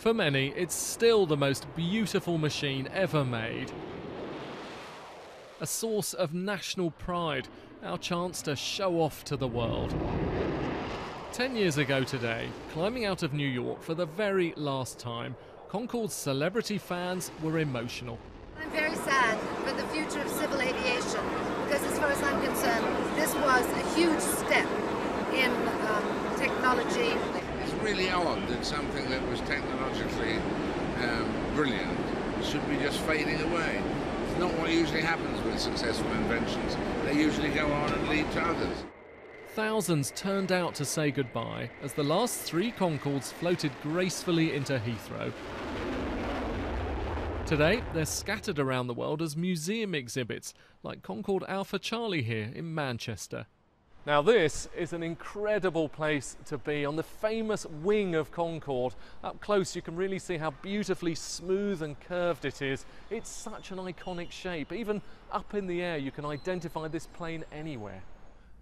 For many, it's still the most beautiful machine ever made. A source of national pride, our chance to show off to the world. 10 years ago today, climbing out of New York for the very last time, Concorde's celebrity fans were emotional. I'm very sad for the future of civil aviation because, as far as I'm concerned, this was a huge step in technology. It's really odd that something that was technologically brilliant should be just fading away. It's not what usually happens with successful inventions. They usually go on and lead to others. Thousands turned out to say goodbye as the last 3 Concordes floated gracefully into Heathrow. Today, they're scattered around the world as museum exhibits, like Concorde Alpha Charlie here in Manchester. Now this is an incredible place to be, on the famous wing of Concorde. Up close you can really see how beautifully smooth and curved it is. It's such an iconic shape. Even up in the air you can identify this plane anywhere.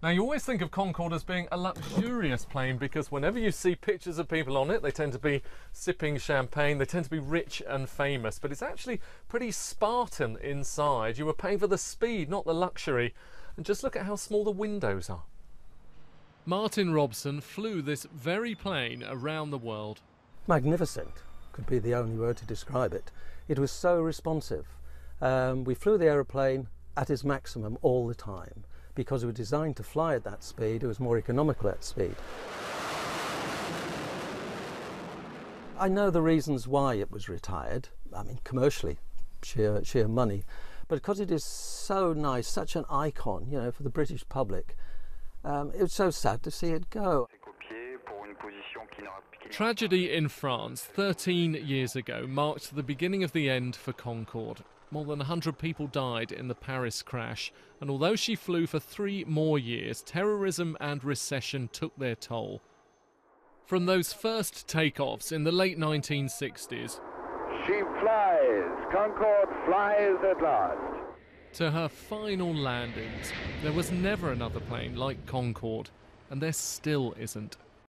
Now you always think of Concorde as being a luxurious plane because whenever you see pictures of people on it, they tend to be sipping champagne, they tend to be rich and famous, but it's actually pretty Spartan inside. You were paying for the speed, not the luxury. And just look at how small the windows are. Martin Robson flew this very plane around the world. Magnificent could be the only word to describe it. It was so responsive. We flew the aeroplane at its maximum all the time. Because it was designed to fly at that speed, it was more economical at speed. I know the reasons why it was retired. I mean, commercially, sheer money. But because it is so nice, such an icon, you know, for the British public, it was so sad to see it go. Tragedy in France 13 years ago marked the beginning of the end for Concorde. More than 100 people died in the Paris crash, and although she flew for 3 more years, terrorism and recession took their toll. From those first takeoffs in the late 1960s, she flies, Concorde flies at last, to her final landings, there was never another plane like Concorde, and there still isn't.